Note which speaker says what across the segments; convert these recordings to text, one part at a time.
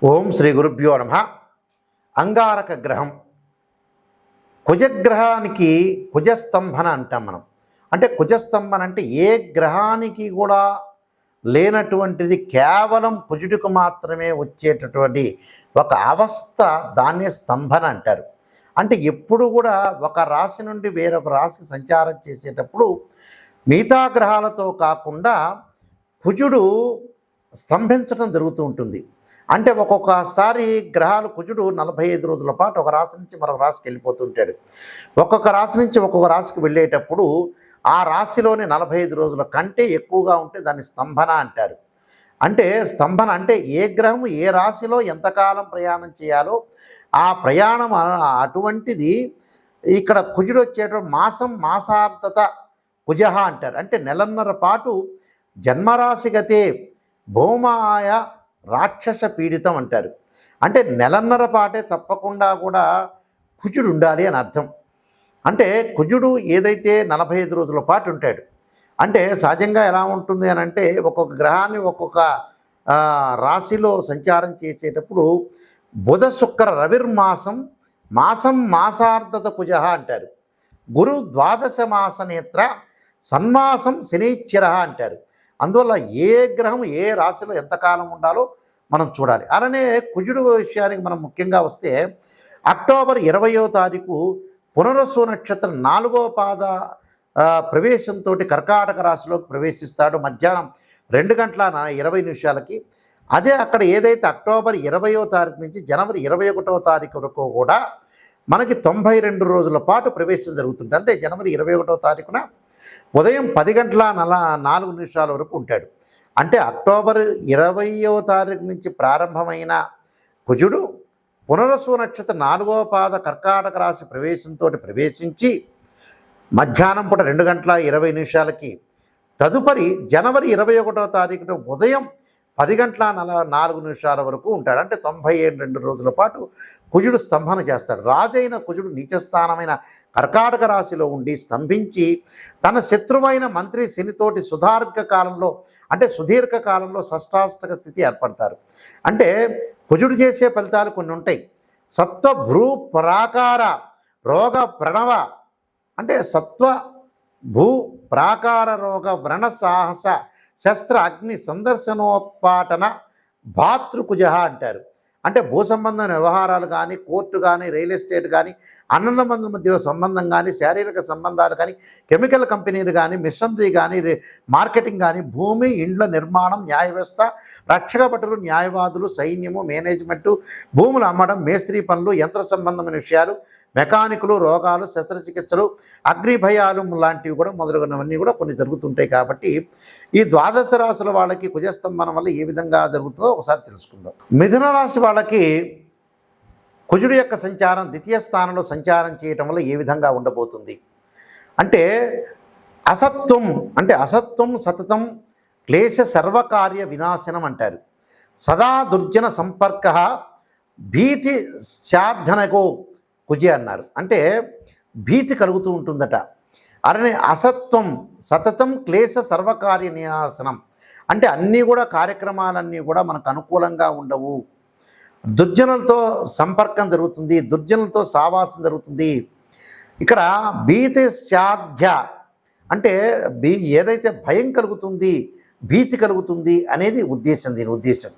Speaker 1: ఓం శ్రీ గురుభ్యో నమః. అంగారక గ్రహం కుజగ్రహానికి కుజస్తంభన అంటాం మనం. అంటే కుజస్తంభన అంటే ఏ గ్రహానికి కూడా లేనటువంటిది కేవలం కుజుడికి మాత్రమే వచ్చేటటువంటి ఒక అవస్థ, దాన్నే స్తంభన అంటారు. అంటే ఎప్పుడు కూడా ఒక రాశి నుండి వేరొక రాశికి సంచారం చేసేటప్పుడు మిగతా గ్రహాలతో కాకుండా కుజుడు స్తంభించడం జరుగుతూ ఉంటుంది. అంటే ఒక్కొక్కసారి గ్రహాలు కుజుడు 45 రోజుల పాటు ఒక రాశి నుంచి మరొక రాశికి వెళ్ళిపోతుంటాడు. ఒక్కొక్క రాశి నుంచి ఒక్కొక్క రాశికి వెళ్ళేటప్పుడు ఆ రాశిలోని 45 రోజుల కంటే ఎక్కువగా ఉంటే దాన్ని స్తంభన అంటారు. అంటే స్తంభన అంటే ఏ గ్రహం ఏ రాశిలో ఎంతకాలం ప్రయాణం చేయాలో ఆ ప్రయాణం అటువంటిది. ఇక్కడ కుజుడు వచ్చేటువంటి మాసార్థత కుజహ అంటారు. అంటే నెలన్నర పాటు జన్మరాశిగతే భౌమాయ రాక్షస పీడితం అంటారు. అంటే నెలన్నర పాటే తప్పకుండా కూడా కుజుడు ఉండాలి అని అర్థం. అంటే కుజుడు ఏదైతే 45 రోజుల పాటు ఉంటాడు. అంటే సహజంగా ఎలా ఉంటుంది అని అంటే ఒక్కొక్క గ్రహాన్ని ఒక్కొక్క రాశిలో సంచారం చేసేటప్పుడు బుధ శుక్ర రవిర్మాసం మాసార్థత కుజహ అంటారు. గురు ద్వాదశ మాస నేత్ర సన్మాసం శనీశ్చర అంటారు. అందువల్ల ఏ గ్రహం ఏ రాశిలో ఎంతకాలం ఉండాలో మనం చూడాలి. అలానే కుజుడు విషయానికి మనం ముఖ్యంగా వస్తే అక్టోబర్ 20వ తారీఖు పునరసు నక్షత్రం 4వ పాద ప్రవేశంతో కర్కాటక రాశిలోకి ప్రవేశిస్తాడు మధ్యాహ్నం 2:20 అదే అక్కడ ఏదైతే అక్టోబర్ 20వ తారీఖు నుంచి జనవరి 21వ తారీఖు వరకు కూడా మనకి 92 రోజుల పాటు ప్రవేశం జరుగుతుంది. అంటే జనవరి 21వ తారీఖున ఉదయం 10:04 వరకు ఉంటాడు. అంటే అక్టోబర్ 20వ తారీఖు నుంచి ప్రారంభమైన కుజుడు పునరసు నక్షత్రం 4వ పాద కర్కాటక రాశి ప్రవేశంతో ప్రవేశించి మధ్యాహ్నం పూట 2:20 తదుపరి జనవరి 21వ తారీఖున ఉదయం 10:04 వరకు ఉంటాడు. అంటే 92 రోజుల పాటు కుజుడు స్తంభన చేస్తాడు. రాజైన కుజుడు నీచస్థానమైన కర్కాటక రాశిలో ఉండి స్తంభించి తన శత్రువైన మంత్రి శనితోటి సుదీర్ఘ కాలంలో షష్టాష్టక స్థితి ఏర్పడతారు. అంటే కుజుడు చేసే ఫలితాలు కొన్ని ఉంటాయి. సత్వ భ్రూ ప్రాకార రోగ ప్రణవ అంటే సత్వ భూ ప్రాకార రోగ వ్రణ సాహస శస్త్ర అగ్ని సందర్శనోత్పాటన భాతృకుజ అంటారు. అంటే భూ సంబంధమైన వ్యవహారాలు కానీ, కోర్టు కానీ, రియల్ ఎస్టేట్ కానీ, అన్నదమ్ముల మధ్యలో సంబంధం కానీ, శారీరక సంబంధాలు కానీ, కెమికల్ కంపెనీలు కానీ, మిషనరీ కానీ, మార్కెటింగ్ కానీ, భూమి ఇండ్ల నిర్మాణం, న్యాయ వ్యవస్థ, రక్షక భటులు, న్యాయవాదులు, సైన్యము, మేనేజ్మెంటు, భూములు అమ్మడం, మేస్త్రీ పనులు, యంత్ర సంబంధమైన విషయాలు, మెకానికులు, రోగాలు, శస్త్రచికిత్సలు, అగ్నిభయాలు లాంటివి కూడా మొదలగునవన్నీ కూడా కొన్ని జరుగుతుంటాయి. కాబట్టి ఈ ద్వాదశ రాశుల వాళ్ళకి కుజస్తంభనం వల్ల ఏ విధంగా జరుగుతుందో ఒకసారి తెలుసుకుందాం. మిథున రాశి వాళ్ళకి కుజుడు యొక్క సంచారం ద్వితీయ స్థానంలో సంచారం చేయటం వల్ల ఏ విధంగా ఉండబోతుంది అంటే అసత్వం సతతం క్లేశ సర్వకార్య వినాశనం అంటారు. సదా దుర్జన సంపర్క భీతి శార్ధనగో కుజే అన్నారు. అంటే భీతి కలుగుతూ ఉంటుందట. అలానే అసత్వం సతతం క్లేశ సర్వకార్య వినాశనం అంటే అన్నీ కూడా కార్యక్రమాలన్నీ కూడా మనకు అనుకూలంగా ఉండవు. దుర్జనులతో సంపర్కం జరుగుతుంది, దుర్జనులతో సావాసం జరుగుతుంది. ఇక్కడ భీతి సాధ్య అంటే ఏదైతే భయం కలుగుతుంది, భీతి కలుగుతుంది అనేది దీని ఉద్దేశం.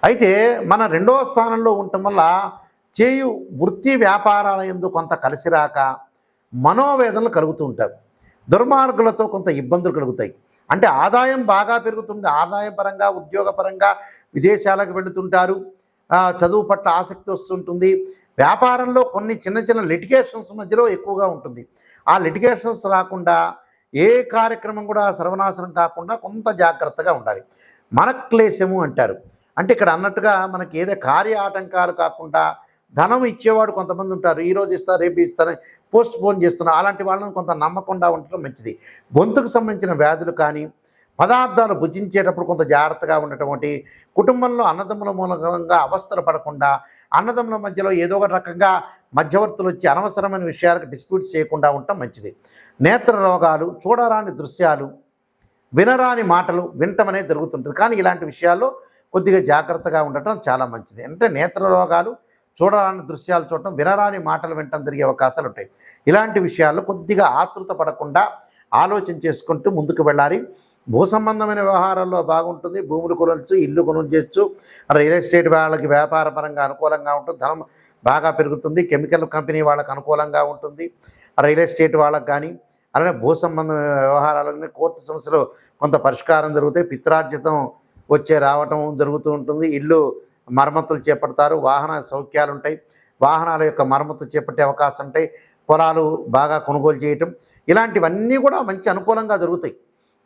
Speaker 1: అయితే మన 2వ స్థానంలో ఉండటం వల్ల చేయు వృత్తి వ్యాపారాల యందు కొంత కలిసిరాక మనోవేదనలు కలుగుతూ ఉంటారు. దుర్మార్గులతో కొంత ఇబ్బందులు కలుగుతాయి. అంటే ఆదాయం బాగా పెరుగుతుంది, ఆదాయ పరంగా ఉద్యోగపరంగా విదేశాలకు వెళుతుంటారు, చదువు పట్ల ఆసక్తి వస్తుంటుంది. వ్యాపారంలో కొన్ని చిన్న లిటిగేషన్స్ మధ్యలో ఎక్కువగా ఉంటుంది. ఆ లిటిగేషన్స్ రాకుండా ఏ కార్యక్రమం కూడా సర్వనాశనం కాకుండా కొంత జాగ్రత్తగా ఉండాలి. మనక్లేశము అంటారు. అంటే ఇక్కడ అన్నట్టుగా మనకి ఏదో కార్య ఆటంకాలు కాకుండా ధనం ఇచ్చేవాడు కొంతమంది ఉంటారు. ఈరోజు ఇస్తారు, రేపు ఇస్తారు, పోస్ట్ పోన్ చేస్తున్నారు. అలాంటి వాళ్ళని కొంత నమ్మకుండా ఉండటం మంచిది. గొంతుకు సంబంధించిన వ్యాధులు కానీ, పదార్థాలు భుజించేటప్పుడు కొంత జాగ్రత్తగా ఉండటం ఒకటి. కుటుంబంలో అన్నదమ్ముల మూలంగా అవస్థలు పడకుండా, అన్నదమ్ముల మధ్యలో ఏదో ఒక రకంగా మధ్యవర్తులు వచ్చి అనవసరమైన విషయాలకు డిస్ప్యూట్స్ చేయకుండా ఉండటం మంచిది. నేత్ర రోగాలు, చూడరాని దృశ్యాలు, వినరాని మాటలు వినటం అనేది జరుగుతుంటుంది. కానీ ఇలాంటి విషయాల్లో కొద్దిగా జాగ్రత్తగా ఉండటం చాలా మంచిది. అంటే నేత్ర రోగాలు, చూడరాని దృశ్యాలు చూడటం, వినరాని మాటలు వినటం జరిగే అవకాశాలు ఉంటాయి. ఇలాంటి విషయాల్లో కొద్దిగా ఆతృత పడకుండా ఆలోచన చేసుకుంటూ ముందుకు వెళ్ళాలి. భూ సంబంధమైన వ్యవహారాల్లో బాగుంటుంది. భూములు కొనవచ్చు, ఇల్లు కొనుగోలు, రియల్ ఎస్టేట్ వాళ్ళకి వ్యాపార పరంగా అనుకూలంగా ఉంటుంది. ధనం బాగా పెరుగుతుంది. కెమికల్ కంపెనీ వాళ్ళకి అనుకూలంగా ఉంటుంది. రియల్ ఎస్టేట్ వాళ్ళకి కానీ, అలానే భూ సంబంధ వ్యవహారాలన్నీ కోర్టు సమస్యలు కొంత పరిష్కారం జరుగుతాయి. పిత్రార్జితం రావటం జరుగుతూ ఉంటుంది. ఇల్లు మరమ్మతులు చేపడతారు. వాహన సౌఖ్యాలు ఉంటాయి. వాహనాల యొక్క మరమ్మతు చేపట్టే అవకాశం ఉంటాయి. పొలాలు బాగా కొనుగోలు చేయటం, ఇలాంటివన్నీ కూడా మంచి అనుకూలంగా జరుగుతాయి.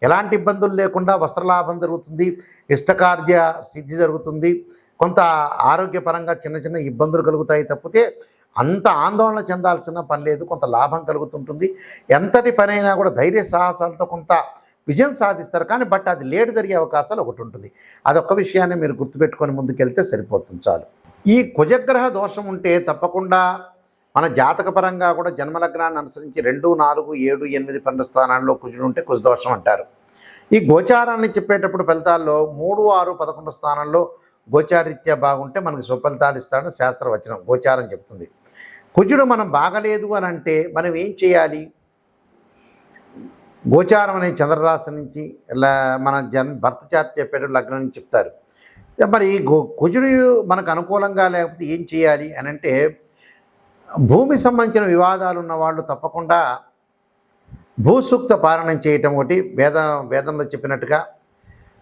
Speaker 1: ఎలాంటి ఇబ్బందులు లేకుండా వస్త్రలాభం జరుగుతుంది. ఇష్టకార్య సిద్ధి జరుగుతుంది. కొంత ఆరోగ్యపరంగా చిన్న చిన్న ఇబ్బందులు కలుగుతాయి తప్పితే అంత ఆందోళన చెందాల్సిన పని లేదు. కొంత లాభం కలుగుతుంటుంది. ఎంతటి పనైనా కూడా ధైర్య సాహసాలతో కొంత విజయం సాధిస్తారు. కానీ అది లేట్ జరిగే అవకాశాలు ఒకటి ఉంటుంది. అదొక్క విషయాన్ని మీరు గుర్తుపెట్టుకొని ముందుకెళ్తే సరిపోతుంది చాలు. ఈ కుజగ్రహ దోషం ఉంటే తప్పకుండా మన జాతకపరంగా కూడా జన్మలగ్నాన్ని అనుసరించి 2, 4, 7, 8, 12 స్థానాల్లో కుజుడు ఉంటే కుజదోషం అంటారు. ఈ గోచారాన్ని చెప్పేటప్పుడు ఫలితాల్లో 3, 6, 11 స్థానంలో గోచారీత్యా బాగుంటే మనకు సుఫలితాలు ఇస్తాడని శాస్త్రవచనం గోచారం చెప్తుంది. కుజుడు మనం బాగలేదు అని అంటే మనం ఏం చేయాలి? గోచారం అనే చంద్రరాశి నుంచి ఇలా మన భర్త చార్ట్ చెప్పేటప్పుడు లగ్నం నుంచి చెప్తారు. మరి కుజుడు మనకు అనుకూలంగా లేకపోతే ఏం చేయాలి అని అంటే, భూమి సంబంధించిన వివాదాలు ఉన్నవాళ్ళు తప్పకుండా భూసూక్త పారాయణం చేయటం ఒకటి. వేదంలో చెప్పినట్టుగా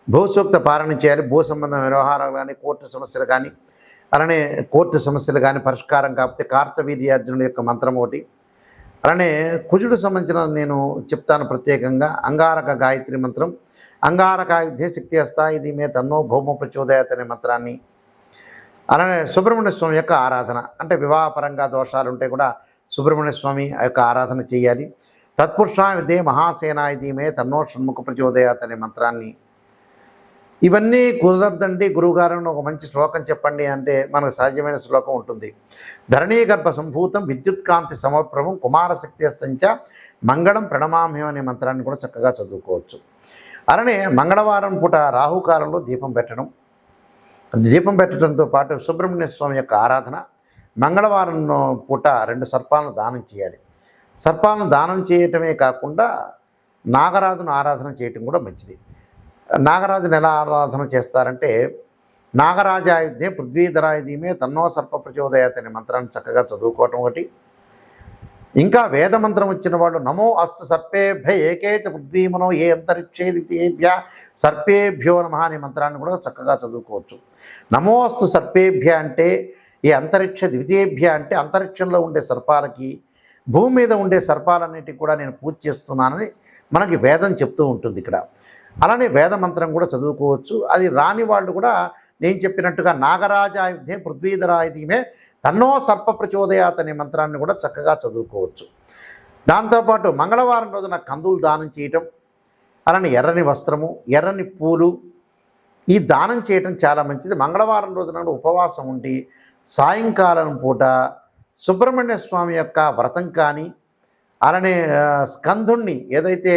Speaker 1: భూసూక్త పారాయణం చేయాలి. భూ సంబంధ వ్యవహారాలు కానీ, కోర్టు సమస్యలు కానీ, అలానే కోర్టు సమస్యలు కానీ పరిష్కారం కాకపోతే కార్తవీర్యార్జునుడి యొక్క మంత్రం ఒకటి. అలానే కుజుడు సంబంధించిన నేను చెప్తాను ప్రత్యేకంగా. అంగారక గాయత్రి మంత్రం, అంగారకాయుధే శక్తి హస్తా ఇది మే తన్నో భౌమ ప్రచోదయాత్ అనే మంత్రాన్ని, అలానే సుబ్రహ్మణ్య స్వామి యొక్క ఆరాధన, అంటే వివాహపరంగా దోషాలు ఉంటే కూడా సుబ్రహ్మణ్య స్వామి యొక్క ఆరాధన చేయాలి. తత్పురుషాయ విద్యే మహాసేనాయ ధీమే తన్నో షణ్ముఖ ప్రచోదయాత్ అనే మంత్రాన్ని. ఇవన్నీ కుదరదండి గురువుగారు ఒక మంచి శ్లోకం చెప్పండి అంటే మనకు సహజమైన శ్లోకం ఉంటుంది. ధరణీ గర్భ సంభూతం విద్యుత్కాంతి సమప్రభం కుమారశక్తి సంచ మంగళం ప్రణమామ్యం అనే మంత్రాన్ని కూడా చక్కగా చదువుకోవచ్చు. అలానే మంగళవారం పూట రాహుకాలంలో దీపం పెట్టడంతో పాటు సుబ్రహ్మణ్య స్వామి యొక్క ఆరాధన, మంగళవారం పూట 2 సర్పాలను దానం చేయాలి. సర్పాలను దానం చేయటమే కాకుండా నాగరాజును ఆరాధన చేయటం కూడా మంచిది. నాగరాజును ఎలా ఆరాధన చేస్తారంటే, నాగరాజాయుధ్యే పృథ్వీధరాయ ధీమే తన్నో సర్ప ప్రచోదయాత్ అనే మంత్రాన్ని చక్కగా చదువుకోవటం ఒకటి. ఇంకా వేదమంత్రం వచ్చిన వాళ్ళు నమో అస్తు సర్పేభ్య ఏకేచ పృథ్వీమనో ఏ అంతరిక్షే ద్వితీయేభ్య సర్పేభ్యో నమః అనే మంత్రాన్ని కూడా చక్కగా చదువుకోవచ్చు. నమో అస్తు సర్పేభ్య అంటే ఈ అంతరిక్ష, ద్వితీయేభ్య అంటే అంతరిక్షంలో ఉండే సర్పాలకి, భూమి మీద ఉండే సర్పాలన్నిటికీ కూడా నేను పూజ చేస్తున్నానని మనకి వేదం చెప్తూ ఉంటుంది ఇక్కడ. అలానే వేద మంత్రం కూడా చదువుకోవచ్చు. అది రాని వాళ్ళు కూడా నేను చెప్పినట్టుగా నాగరాజాయుధే పృథ్వీధరాయుధీమే తన్నో సర్ప ప్రచోదయాత్ అనే మంత్రాన్ని కూడా చక్కగా చదువుకోవచ్చు. దాంతోపాటు మంగళవారం రోజున కందులు దానం చేయటం, అలానే ఎర్రని వస్త్రము, ఎర్రని పూలు ఈ దానం చేయటం చాలా మంచిది. మంగళవారం రోజున ఉపవాసం ఉండి సాయంకాలం పూట సుబ్రహ్మణ్య స్వామి యొక్క వ్రతం కానీ, అలానే స్కందుణ్ణి ఏదైతే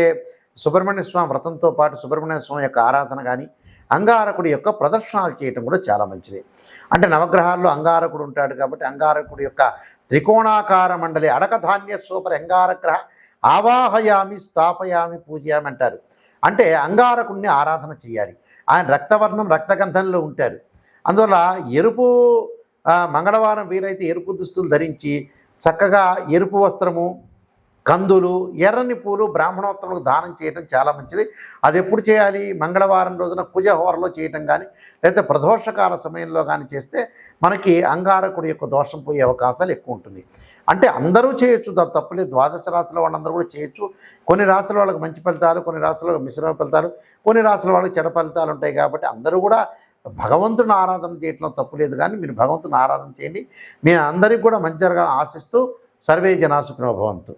Speaker 1: సుబ్రహ్మణ్య స్వామి వ్రతంతో పాటు సుబ్రహ్మణ్య స్వామి యొక్క ఆరాధన కానీ, అంగారకుడి యొక్క ప్రదర్శనలు చేయటం కూడా చాలా మంచిది. అంటే నవగ్రహాల్లో అంగారకుడు ఉంటాడు కాబట్టి అంగారకుడి యొక్క త్రికోణాకార మండలి అడకధాన్య సూపర్ అంగారగ్రహ ఆవాహయామి స్థాపయామి పూజయామి అంటారు. అంటే అంగారకుడిని ఆరాధన చేయాలి. ఆయన రక్తవర్ణం రక్తగంధంలో ఉంటారు. అందువల్ల ఎరుపు మంగళవారం వీలైతే ఎరుపు దుస్తులు ధరించి చక్కగా ఎరుపు వస్త్రము, కందులు, ఎర్రని పూలు బ్రాహ్మణోత్తములకు దానం చేయటం చాలా మంచిది. అది ఎప్పుడు చేయాలి? మంగళవారం రోజున కుజహోరలో చేయటం కానీ, లేకపోతే ప్రదోషకాల సమయంలో కానీ చేస్తే మనకి అంగారకుడి యొక్క దోషం పోయే అవకాశాలు ఎక్కువ ఉంటుంది. అంటే అందరూ చేయొచ్చు, తప్పలేదు. 12 రాశుల వాళ్ళందరూ కూడా చేయొచ్చు. కొన్ని రాశుల వాళ్ళకి మంచి ఫలితాలు, కొన్ని రాశుల వాళ్ళకి మిశ్రమ ఫలితాలు, కొన్ని రాశుల వాళ్ళకి చెడ ఫలితాలు ఉంటాయి. కాబట్టి అందరూ కూడా భగవంతుని ఆరాధన చేయటంలో తప్పులేదు. కానీ మీరు భగవంతుని ఆరాధన చేయండి. మీ అందరికీ కూడా మంచి జరగాలని ఆశిస్తూ సర్వే జనా సుఖినో భవంతు.